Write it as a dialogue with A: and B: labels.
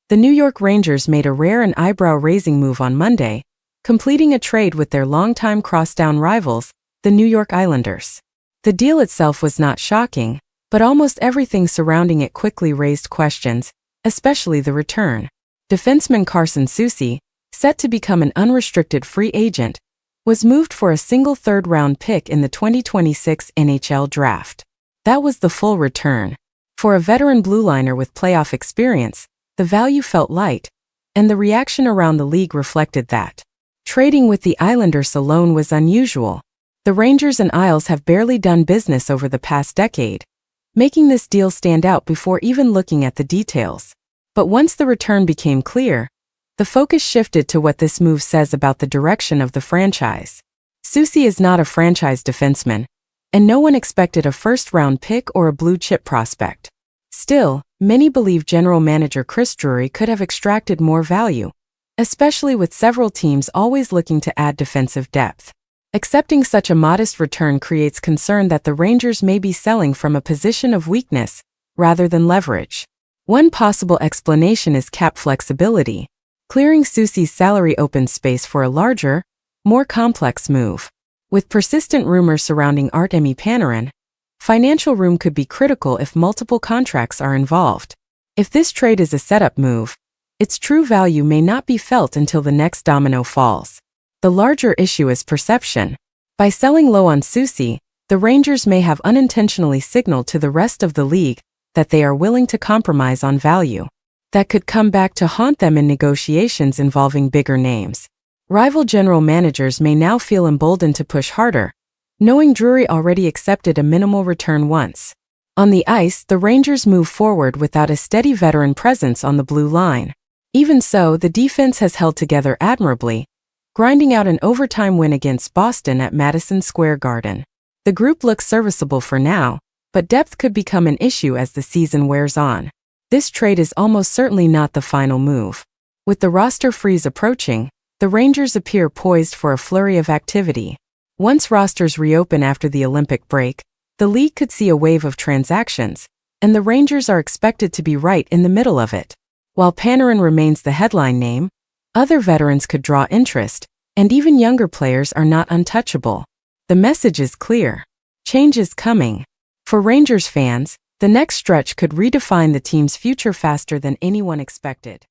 A: The New York Rangers made a rare and eyebrow-raising move on Monday, completing a trade with their longtime crosstown rivals, the New York Islanders. The deal itself was not shocking, but almost everything surrounding it quickly raised questions, especially the return. Defenseman Carson Soucy, set to become an unrestricted free agent, was moved for a single third-round pick in the 2026 NHL draft. That was the full return. For a veteran blue liner with playoff experience, the value felt light, and the reaction around the league reflected that. Trading with the Islanders alone was unusual. The Rangers and Isles have barely done business over the past decade, making this deal stand out before even looking at the details. But once the return became clear, the focus shifted to what this move says about the direction of the franchise. Soucy is not a franchise defenseman, and no one expected a first-round pick or a blue-chip prospect. Still, many believe general manager Chris Drury could have extracted more value, especially with several teams always looking to add defensive depth. Accepting such a modest return creates concern that the Rangers may be selling from a position of weakness rather than leverage. One possible explanation is cap flexibility. Clearing Soucy's salary opens space for a larger, more complex move. With persistent rumors surrounding Artemi Panarin, financial room could be critical if multiple contracts are involved. If this trade is a setup move, its true value may not be felt until the next domino falls. The larger issue is perception. By selling low on Soucy, the Rangers may have unintentionally signaled to the rest of the league that they are willing to compromise on value. That could come back to haunt them in negotiations involving bigger names. Rival general managers may now feel emboldened to push harder, knowing Drury already accepted a minimal return once. On the ice, the Rangers move forward without a steady veteran presence on the blue line. Even so, the defense has held together admirably, grinding out an overtime win against Boston at Madison Square Garden. The group looks serviceable for now, but depth could become an issue as the season wears on. This trade is almost certainly not the final move. With the roster freeze approaching, the Rangers appear poised for a flurry of activity. Once rosters reopen after the Olympic break, the league could see a wave of transactions, and the Rangers are expected to be right in the middle of it. While Panarin remains the headline name, other veterans could draw interest, and even younger players are not untouchable. The message is clear. Change is coming. For Rangers fans, the next stretch could redefine the team's future faster than anyone expected.